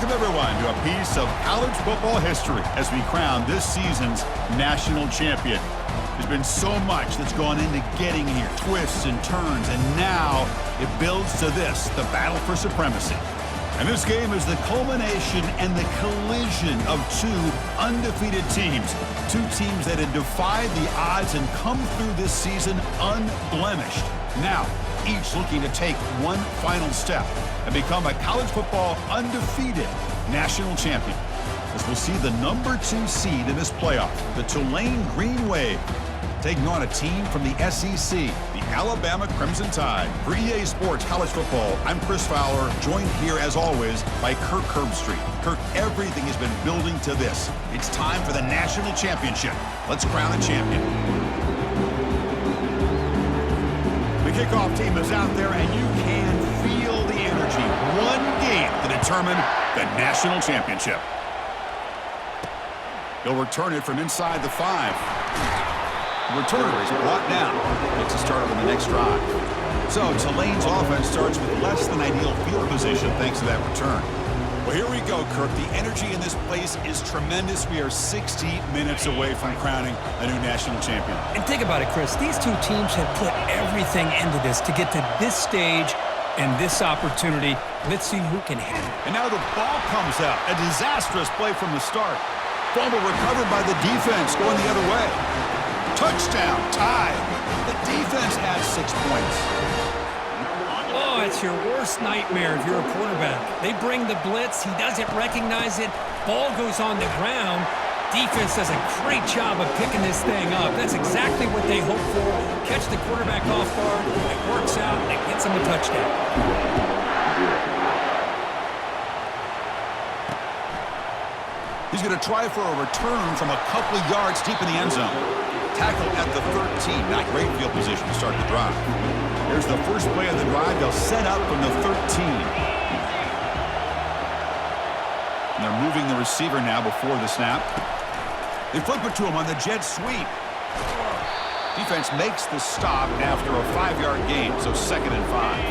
Welcome, everyone, to a piece of college football history as we crown this season's national champion. There's been so much that's gone into getting here, twists and turns, and now it builds to this, the battle for supremacy. And this game is the culmination and the collision of two undefeated teams. Two teams that had defied the odds and come through this season unblemished. Now, each looking to take one final step and become a college football undefeated national champion. As we'll see the number 2 seed in this playoff, the Tulane Green Wave, taking on a team from the SEC, the Alabama Crimson Tide. For EA Sports College Football, I'm Chris Fowler, joined here as always by Kirk Herbstreit. Kirk, everything has been building to this. It's time for the national championship. Let's crown a champion. The kickoff team is out there, and you can feel the energy. One game to determine the national championship. He'll return it from inside the 5. The returner is brought down. Makes a start on the next drive. So Tulane's offense starts with less than ideal field position thanks to that return. Well, here we go, Kirk. The energy in this place is tremendous. We are 60 minutes away from crowning a new national champion. And think about it, Chris. These two teams have put everything into this to get to this stage and this opportunity. Let's see who can hit it. And now the ball comes out. A disastrous play from the start. Fumble recovered by the defense going the other way. Touchdown, tie. The defense adds 6 points. Oh, it's your worst nightmare if you're a quarterback. They bring the blitz. He doesn't recognize it. Ball goes on the ground. Defense does a great job of picking this thing up. That's exactly what they hope for. Catch the quarterback off guard. It works out, and it gets him a touchdown. He's going to try for a return from a couple of yards deep in the end zone. Tackle at the 13. Not great field position to start the drive. Here's the first play of the drive. They'll set up from the 13. And they're moving the receiver now before the snap. They flip it to him on the jet sweep. Defense makes the stop after a 5-yard gain, so 2nd and 5.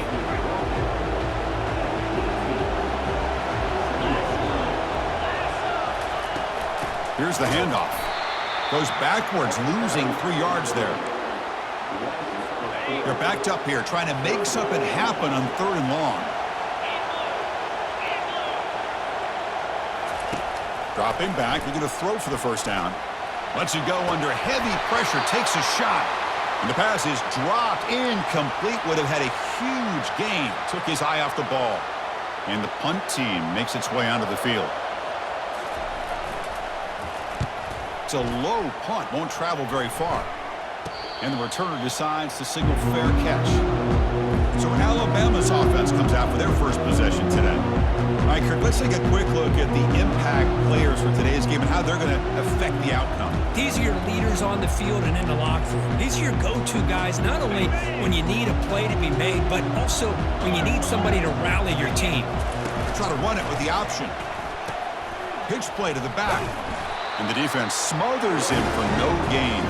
Here's the handoff. Goes backwards, losing 3 yards there. They're backed up here, trying to make something happen on 3rd and long. Dropping back, they're going to throw for the first down. Lets it go under heavy pressure, takes a shot. And the pass is dropped, incomplete. Would have had a huge gain. Took his eye off the ball. And the punt team makes its way onto the field. It's a low punt, won't travel very far. And the returner decides to signal fair catch. So Alabama's offense comes out for their first possession today. All right, Kirk, let's take a quick look at the impact players for today's game and how they're going to affect the outcome. These are your leaders on the field and in the locker room. These are your go-to guys, not only when you need a play to be made, but also when you need somebody to rally your team. Try to run it with the option. Pitch play to the back. And the defense smothers him for no gain.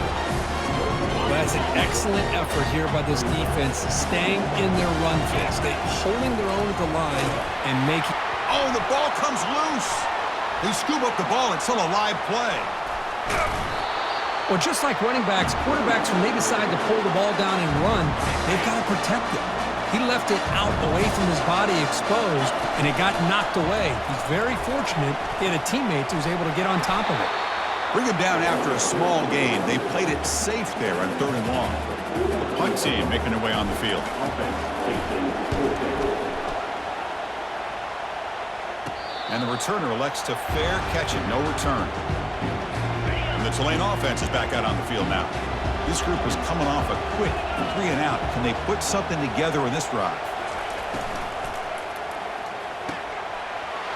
That's an excellent effort here by this defense, staying in their run phase. They're holding their own at the line and making... Oh, the ball comes loose. They scoop up the ball. It's still a live play. Well, just like running backs, quarterbacks, when they decide to pull the ball down and run, they've got to protect it. He left it out away from his body exposed, and it got knocked away. He's very fortunate he had a teammate who was able to get on top of it. Bring him down after a small gain. They played it safe there on 3rd and long. The punt team making their way on the field. And the returner elects to fair catch it, no return. And the Tulane offense is back out on the field now. This group is coming off a quick 3 and out. Can they put something together in this drive?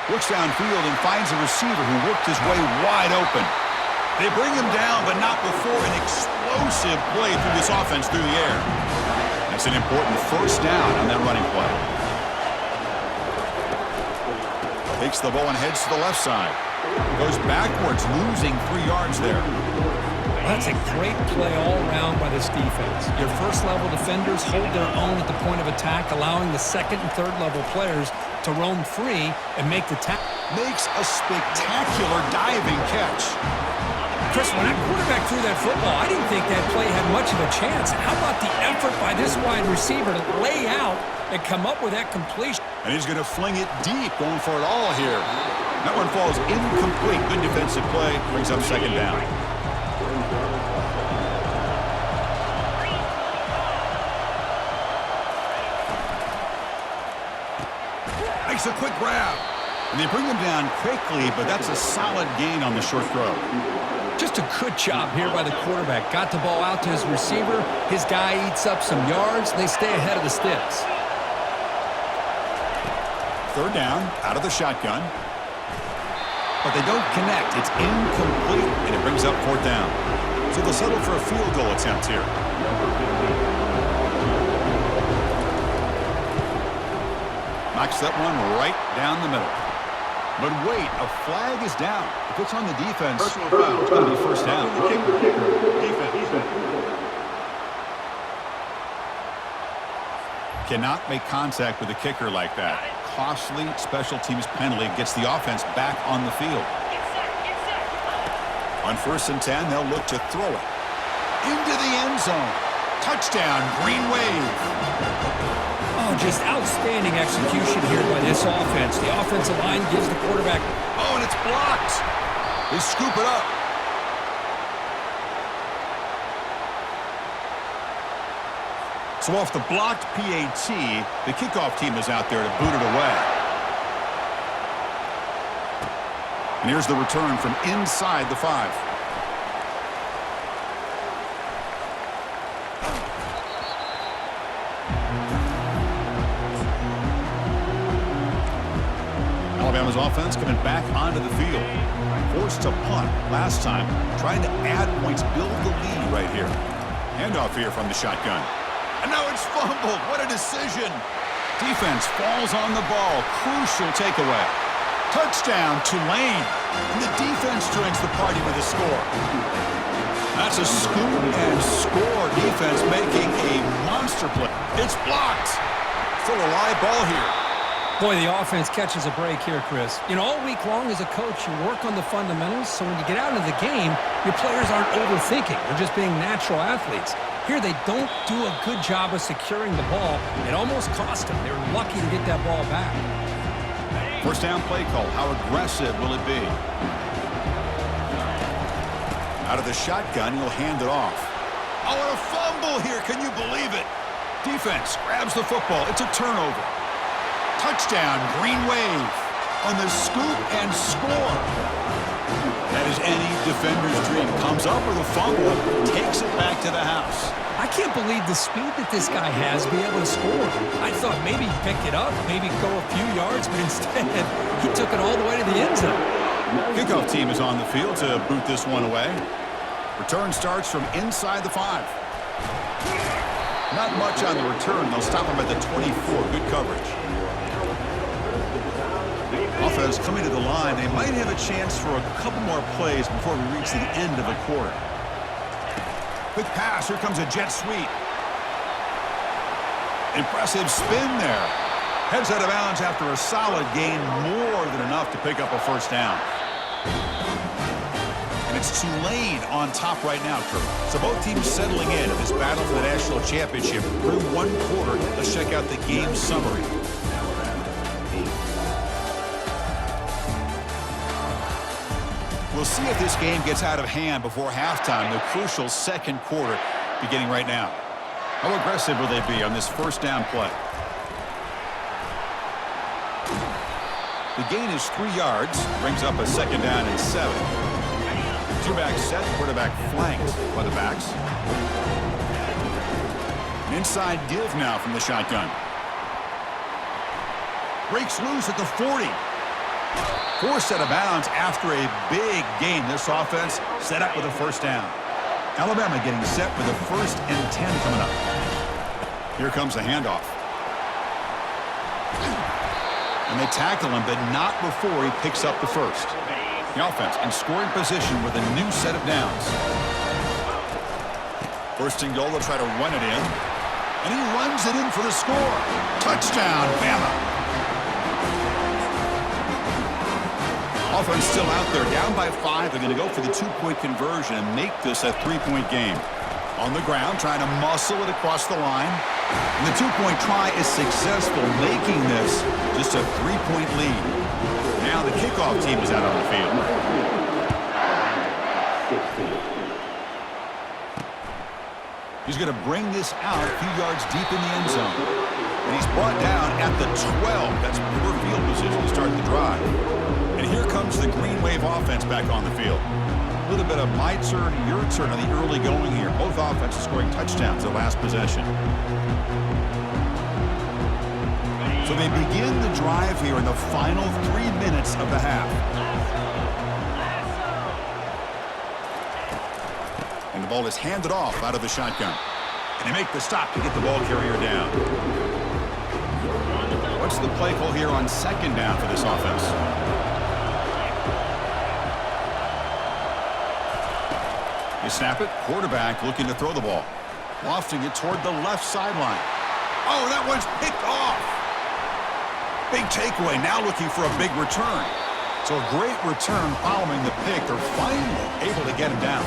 Looks downfield and finds a receiver who worked his way wide open. They bring him down, but not before an explosive play through this offense through the air. That's an important first down on that running play. Takes the ball and heads to the left side. Goes backwards, losing 3 yards there. That's a great play all around by this defense. Your first-level defenders hold their own at the point of attack, allowing the second and third-level players to roam free and make the tackle. Makes a spectacular diving catch. Chris, when that quarterback threw that football, I didn't think that play had much of a chance. How about the effort by this wide receiver to lay out and come up with that completion? And he's going to fling it deep, going for it all here. That one falls incomplete. Good defensive play. Brings up second down. Makes a quick grab. And they bring him down quickly, but that's a solid gain on the short throw. Just a good job here by the quarterback. Got the ball out to his receiver. His guy eats up some yards. They stay ahead of the sticks. Third down, out of the shotgun. But they don't connect. It's incomplete, and it brings up fourth down. So they'll settle for a field goal attempt here. Knocks that one right down the middle. But wait, a flag is down. If it's on the defense, it's going to be first down. Defense. Cannot make contact with a kicker like that. Costly special teams penalty gets the offense back on the field. On 1st and 10, they'll look to throw it. Into the end zone. Touchdown, Green Wave. Oh, just outstanding execution here by this offense. The offensive line gives the quarterback. Oh, and it's blocked. They scoop it up. So off the blocked PAT, the kickoff team is out there to boot it away. And here's the return from inside the 5. Alabama's offense coming back onto the field. Forced to punt last time. Trying to add points, build the lead right here. Handoff here from the shotgun. And now it's fumbled. What a decision. Defense falls on the ball. Crucial takeaway. Touchdown, Tulane. And the defense joins the party with a score. That's a scoop and score. Defense making a monster play. It's blocked. Still a live ball here. Boy, the offense catches a break here, Chris. You know, all week long as a coach, you work on the fundamentals, so when you get out of the game, your players aren't overthinking. They're just being natural athletes. Here, they don't do a good job of securing the ball. It almost cost them. They were lucky to get that ball back. First down play call. How aggressive will it be? Out of the shotgun, he'll hand it off. Oh, and a fumble here. Can you believe it? Defense grabs the football. It's a turnover. Touchdown, Green Wave on the scoop and score. That is any defender's dream. Comes up with a fumble, takes it back to the house. I can't believe the speed that this guy has to be able to score. I thought maybe he'd pick it up, maybe go a few yards, but instead he took it all the way to the end zone. Kickoff team is on the field to boot this one away. Return starts from inside the 5. Not much on the return. They'll stop him at the 24. Good coverage. Offense coming to the line. They might have a chance for a couple more plays before we reach the end of a quarter. Quick pass. Here comes a jet sweep. Impressive spin there. Heads out of bounds after a solid gain. More than enough to pick up a first down. And it's Tulane on top right now, Kurt. So both teams settling in this battle for the national championship. Through one quarter, let's check out the game summary. We'll see if this game gets out of hand before halftime, the crucial second quarter beginning right now. How aggressive will they be on this first down play? The gain is 3 yards, brings up a second down and 7. Two-back set, quarterback flanked by the backs. An inside give now from the shotgun. Breaks loose at the 40. Forced out of bounds after a big gain. This offense set up with a first down. Alabama getting set with a 1st and 10 coming up. Here comes the handoff. And they tackle him, but not before he picks up the first. The offense in scoring position with a new set of downs. 1st and goal, they'll try to run it in. And he runs it in for the score. Touchdown, Bama. Offense still out there, down by 5. They're going to go for the 2-point conversion and make this a 3-point game. On the ground, trying to muscle it across the line. And the 2-point try is successful, making this just a 3-point lead. Now the kickoff team is out on the field. He's going to bring this out a few yards deep in the end zone. And he's brought down at the 12. That's poor field position to start the drive. And here comes the Green Wave offense back on the field. A little bit of my turn, your turn on the early going here. Both offenses scoring touchdowns their last possession. So they begin the drive here in the final 3 minutes of the half. And the ball is handed off out of the shotgun. And they make the stop to get the ball carrier down. What's the play call here on second down for this offense? You snap it, quarterback looking to throw the ball. Lofting it toward the left sideline. Oh, that one's picked off. Big takeaway, now looking for a big return. So a great return following the pick. They're finally able to get him down.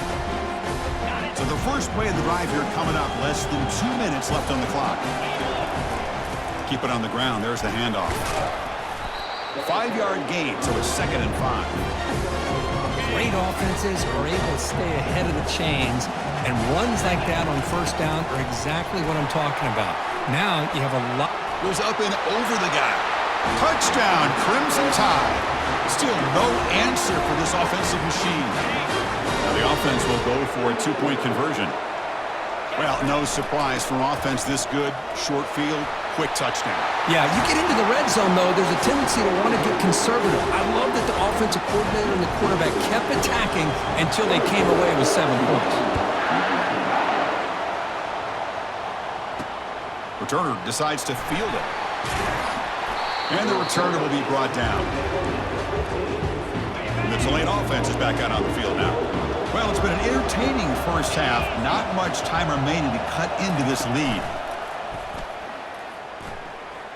So the first play of the drive here coming up, less than 2 minutes left on the clock. Keep it on the ground, there's the handoff. 5-yard gain, so it's 2nd and 5. Great offenses are able to stay ahead of the chains, and runs like that on first down are exactly what I'm talking about. Now you have a lot. Goes up and over the guy. Touchdown, Crimson Tide. Still no answer for this offensive machine. Now the offense will go for a 2-point conversion. Well, no surprise from offense this good. Short field, quick touchdown. Yeah, you get into the red zone, though, there's a tendency to want to get conservative. I love that the offensive coordinator and the quarterback kept attacking until they came away with 7 points. Returner decides to field it. And the returner will be brought down. And the Tulane offense is back out on the field now. Well, it's been an entertaining first half. Not much time remaining to cut into this lead.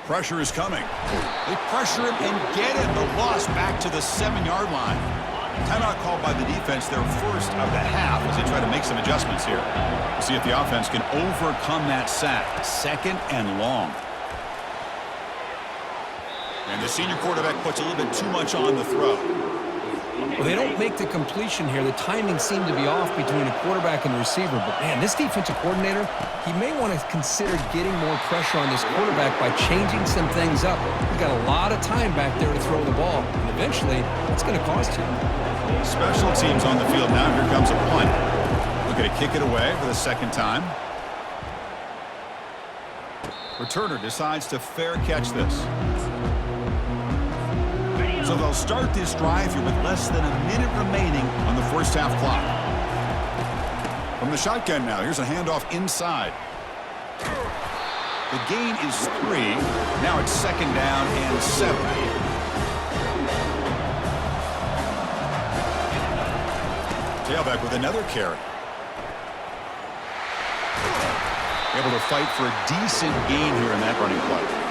Pressure is coming. They pressure him and get him. The loss back to the 7-yard line. Timeout called by the defense, their first of the half, as they try to make some adjustments here. See if the offense can overcome that sack. 2nd and long. And the senior quarterback puts a little bit too much on the throw. Well, they don't make the completion here. The timing seemed to be off between the quarterback and the receiver. But, man, this defensive coordinator, he may want to consider getting more pressure on this quarterback by changing some things up. He's got a lot of time back there to throw the ball. And eventually, that's going to cost him. Special teams on the field now. Here comes a punt. Looking to kick it away for the 2nd time. Returner decides to fair catch this. So they'll start this drive here with less than a minute remaining on the first half clock. From the shotgun now, here's a handoff inside. The gain is 3. Now it's 2nd down and 7. Tailback with another carry. Able to fight for a decent gain here in that running play.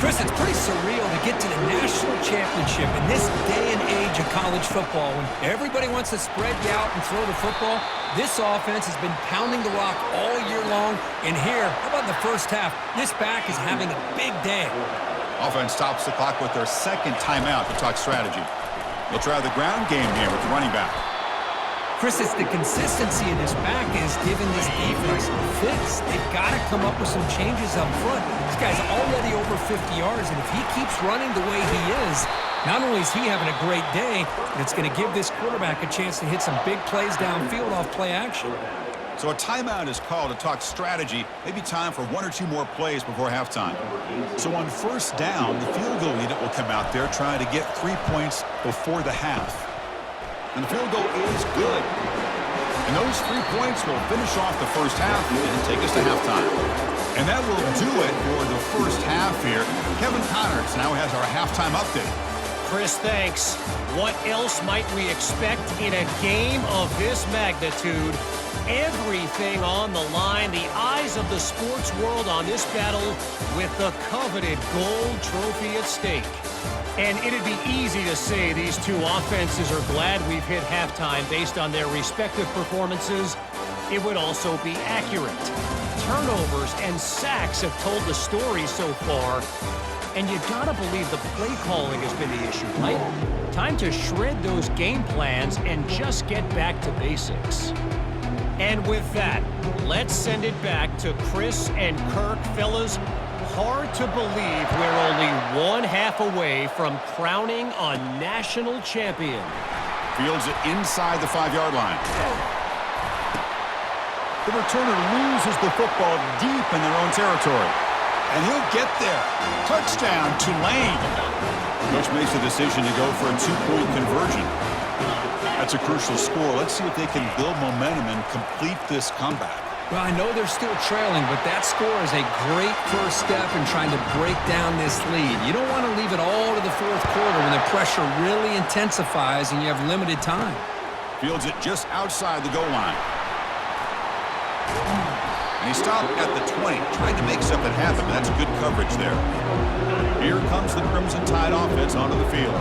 Chris, it's pretty surreal to get to the national championship in this day and age of college football when everybody wants to spread you out and throw the football. This offense has been pounding the rock all year long. And here, how about the first half? This back is having a big day. Offense stops the clock with their 2nd timeout to talk strategy. They'll try the ground game here with the running back. Chris, it's the consistency of this back is giving this defense fits. They've got to come up with some changes up front. This guy's already over 50 yards, and if he keeps running the way he is, not only is he having a great day, but it's going to give this quarterback a chance to hit some big plays downfield off play action. So a timeout is called to talk strategy. Maybe time for 1 or 2 more plays before halftime. So on first down, the field goal unit will come out there trying to get 3 points before the half. And the field goal is good. And those 3 points will finish off the first half and take us to halftime. And that will do it for the first half here. Kevin Connors now has our halftime update. Chris, thanks. What else might we expect in a game of this magnitude? Everything on the line. The eyes of the sports world on this battle with the coveted gold trophy at stake. And it'd be easy to say these two offenses are glad we've hit halftime based on their respective performances. It would also be accurate. Turnovers and sacks have told the story so far. And you gotta believe the play calling has been the issue, right? Time to shred those game plans and just get back to basics. And with that, let's send it back to Chris and Kirk. Fellas, hard to believe we're only 1/2 away from crowning a national champion. Fields it inside the 5-yard line. The returner loses the football deep in their own territory. And he'll get there. Touchdown, Tulane. Coach makes the decision to go for a 2-point conversion. That's a crucial score. Let's see if they can build momentum and complete this comeback. Well, I know they're still trailing, but that score is a great first step in trying to break down this lead. You don't want to leave it all to the fourth quarter when the pressure really intensifies and you have limited time. Fields it just outside the goal line. And he stopped at the 20, trying to make something happen, but that's good coverage there. Here comes the Crimson Tide offense onto the field.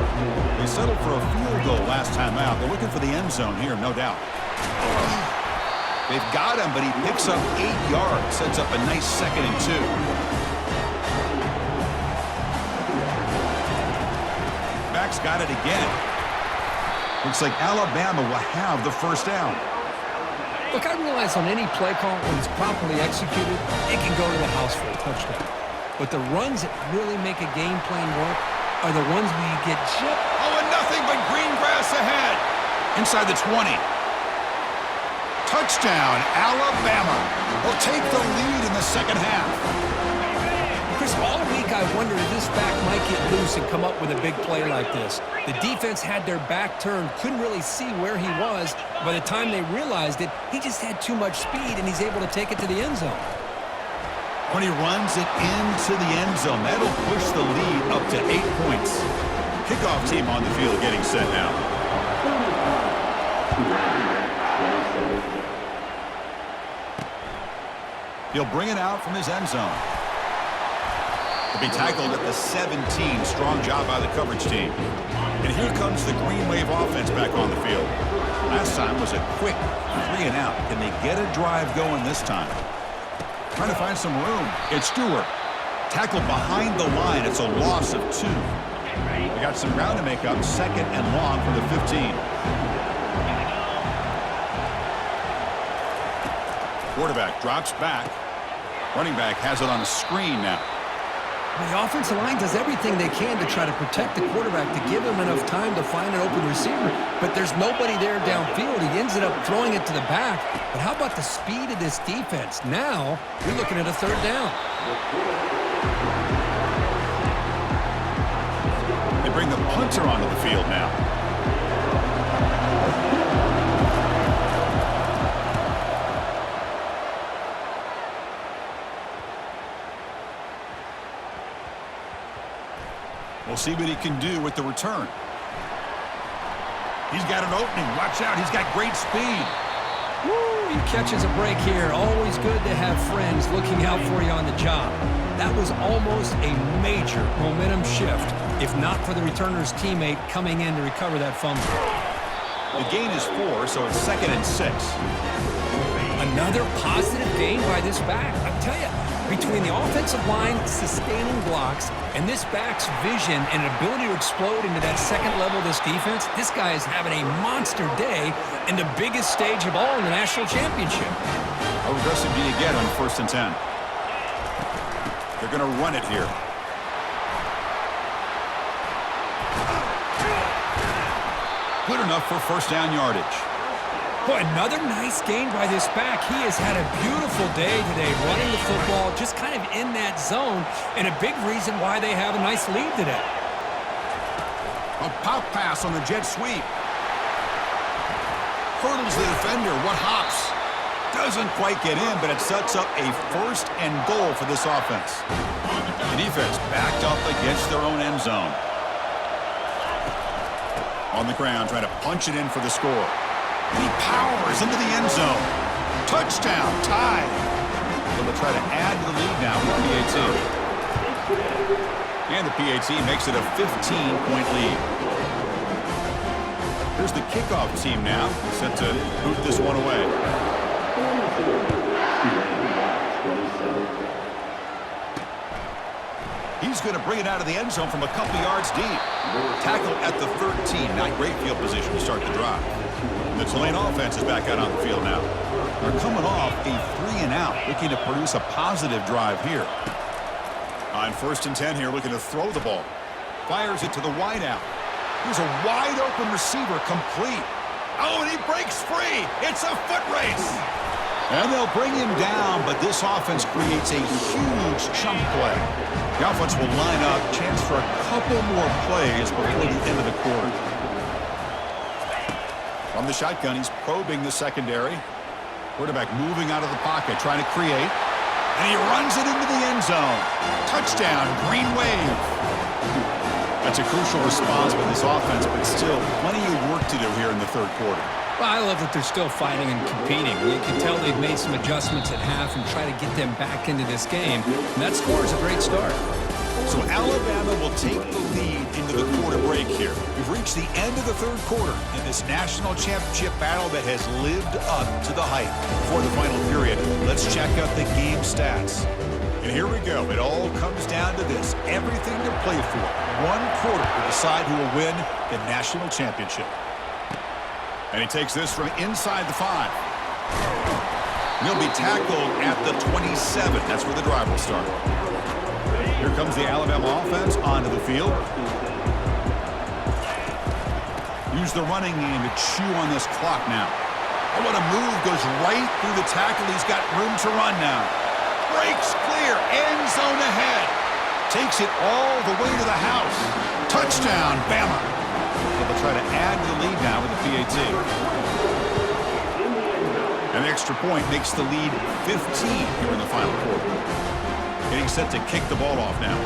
They settled for a field goal last time out. They're looking for the end zone here, no doubt. They've got him, but he picks up 8 yards, sets up a nice 2nd and 2. Back's got it again. Looks like Alabama will have the first down. Look, I realize on any play call, when it's properly executed, it can go to the house for a touchdown. But the runs that really make a game plan work are the ones where you get chipped. Oh, and nothing but green grass ahead. Inside the 20. Touchdown, Alabama. Will take the lead in the second half. Chris, all week I wondered if this back might get loose and come up with a big play like this. The defense had their back turned, couldn't really see where he was. By the time they realized it, he just had too much speed, and he's able to take it to the end zone. When he runs it into the end zone, that'll push the lead up to 8 points. Kickoff team on the field getting set now. He'll bring it out from his end zone. He'll be tackled at the 17. Strong job by the coverage team. And here comes the Green Wave offense back on the field. Last time was a quick 3 and out. Can they get a drive going this time? Trying to find some room. It's Stewart. Tackled behind the line. It's a loss of 2. We got some ground to make up. 2nd and long for the 15. Quarterback drops back. Running back has it on a screen now. The offensive line does everything they can to try to protect the quarterback, to give him enough time to find an open receiver, but there's nobody there downfield. He ends up throwing it to the back. But how about the speed of this defense? Now, you're looking at a 3rd down. They bring the punter onto the field now. We'll see what he can do with the return. He's got an opening. Watch out. He's got great speed. Woo, he catches a break here. Always good to have friends looking out for you on the job. That was almost a major momentum shift, if not for the returner's teammate coming in to recover that fumble. The gain is 4, so it's 2nd and 6. Another positive gain by this back. I tell you, between the offensive line sustaining blocks and this back's vision and ability to explode into that 2nd level of this defense, this guy is having a monster day in the biggest stage of all in the national championship. How aggressive do you get on 1st and 10? They're going to run it here. Good enough for 1st down yardage. Boy, another nice gain by this back. He has had a beautiful day today running the football, just kind of in that zone, and a big reason why they have a nice lead today. A pop pass on the jet sweep. Hurdles the defender. What hops? Doesn't quite get in, but it sets up a 1st and goal for this offense. The defense backed up against their own end zone. On the ground, trying to punch it in for the score. He powers into the end zone. Touchdown, tied. So they'll try to add to the lead now with the 18. And the PAT makes it a 15-point lead. Here's the kickoff team now, set to boot this one away. He's going to bring it out of the end zone from a couple yards deep. Tackle at the 13. Not great field position to start the drive. The Tulane offense is back out on the field now. They're coming off a 3-and-out, looking to produce a positive drive here. On 1st and 10 here, looking to throw the ball. Fires it to the wide out. Here's a wide-open receiver, complete. Oh, and he breaks free. It's a foot race. And they'll bring him down, but this offense creates a huge chunk play. The offense will line up, chance for a couple more plays before the end of the quarter. From the shotgun, he's probing the secondary. Quarterback moving out of the pocket, trying to create. And he runs it into the end zone. Touchdown, Green Wave. That's a crucial response by this offense, but still plenty of work to do here in the third quarter. Well, I love that they're still fighting and competing. You can tell they've made some adjustments at half and try to get them back into this game. And that score is a great start. So Alabama will take the lead into the quarter break here. We've reached the end of the third quarter in this national championship battle that has lived up to the hype. Before the final period, let's check out the game stats. And here we go. It all comes down to this. Everything to play for. One quarter to decide who will win the national championship. And he takes this from inside the 5. He'll be tackled at the 27. That's where the drive will start. Here comes the Alabama offense onto the field. Use the running game to chew on this clock now. Oh, what a move. Goes right through the tackle. He's got room to run now. Breaks clear. End zone ahead. Takes it all the way to the house. Touchdown, Bama. They'll try to add to the lead now with the PAT. An extra point makes the lead 15 here in the final quarter. Getting set to kick the ball off now.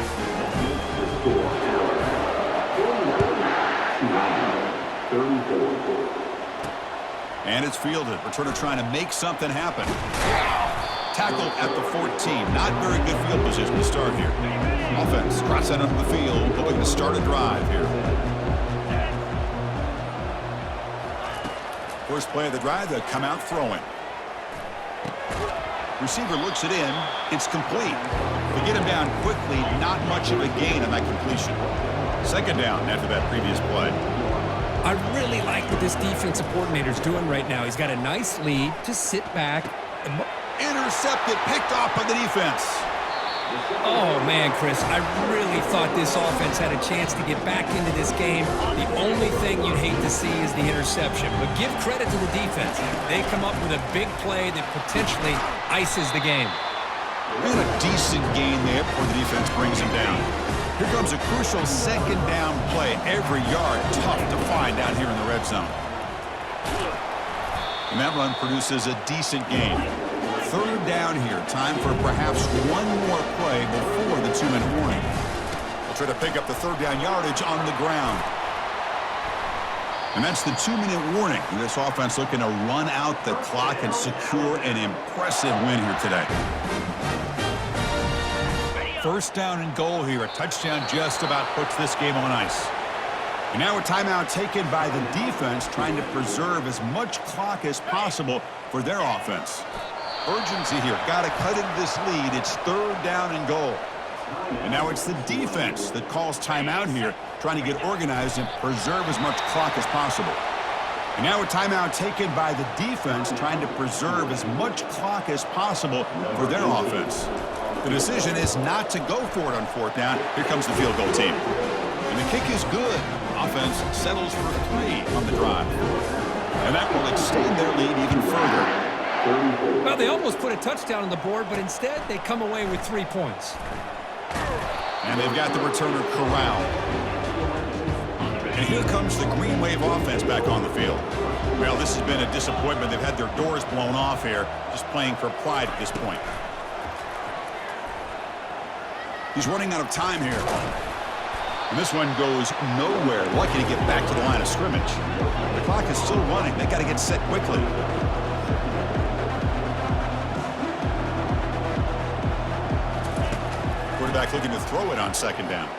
And it's fielded. Returner trying to make something happen. Tackled at the 14. Not very good field position to start here. Offense drops out onto the field, looking to start a drive here. First play of the drive, they'll come out throwing. Receiver looks it in. It's complete. They get him down quickly. Not much of a gain on that completion. Second down after that previous play. I really like what this defensive coordinator's doing right now. He's got a nice lead. Just sit back. Intercepted, picked off by the defense. Oh, man, Chris, I really thought this offense had a chance to get back into this game. The only thing you'd hate to see is the interception. But give credit to the defense. They come up with a big play that potentially ices the game. And a decent gain there before the defense brings him down. Here comes a crucial second down play. Every yard tough to find down here in the red zone. And that run produces a decent gain. Third down here. Time for perhaps one more play before the 2-minute warning. They'll try to pick up the third down yardage on the ground. And that's the 2-minute warning. This offense looking to run out the clock and secure an impressive win here today. First down and goal here. A touchdown just about puts this game on ice. And now a timeout taken by the defense, trying to preserve as much clock as possible for their offense. Urgency here. Got to cut into this lead. It's third down and goal. And now it's the defense that calls timeout here, trying to get organized and preserve as much clock as possible. And now a timeout taken by the defense, trying to preserve as much clock as possible for their offense. The decision is not to go for it on fourth down. Here comes the field goal team. And the kick is good. Offense settles for 3 on the drive. And that will extend their lead even further. Well, they almost put a touchdown on the board, but instead they come away with 3 points. And they've got the returner corralled. And here comes the Green Wave offense back on the field. Well, this has been a disappointment. They've had their doors blown off here, just playing for pride at this point. He's running out of time here. And this one goes nowhere. Lucky to get back to the line of scrimmage. The clock is still running. They got to get set quickly. Quarterback looking to throw it on second down.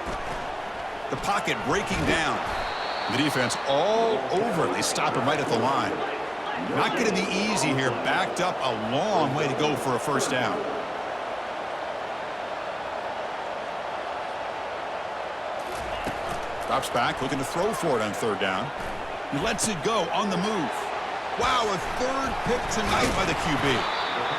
The pocket breaking down. The defense all over. They stop him right at the line. Not going to be easy here. Backed up a long way to go for a first down. Drops back, looking to throw for it on third down. He lets it go on the move. Wow, a third pick tonight by the QB.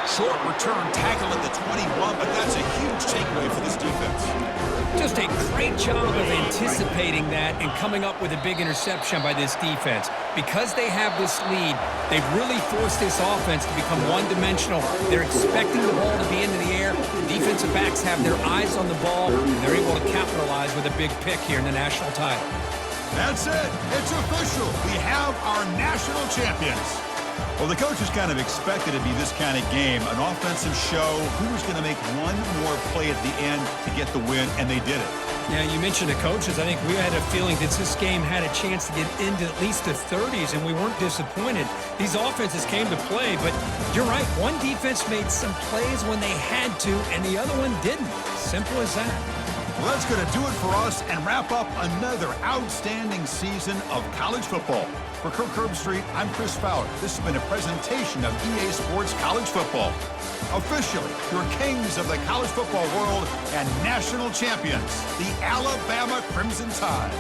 Short return tackle at the 21, but that's a huge takeaway for this defense. Just a great job of anticipating that and coming up with a big interception by this defense. Because they have this lead, they've really forced this offense to become one-dimensional. They're expecting the ball to be into the air. The defensive backs have their eyes on the ball, and they're able to capitalize with a big pick here in the national title. That's it. It's official. We have our national champions. Well, the coaches kind of expected it to be this kind of game, an offensive show. Who was going to make one more play at the end to get the win, and they did it. Yeah, you mentioned the coaches. I think we had a feeling that this game had a chance to get into at least the 30s, and we weren't disappointed. These offenses came to play, but you're right. One defense made some plays when they had to, and the other one didn't. Simple as that. Well, that's going to do it for us and wrap up another outstanding season of college football. For Kirk Herbstreit, I'm Chris Fowler. This has been a presentation of EA Sports College Football. Officially, your kings of the college football world and national champions, the Alabama Crimson Tide.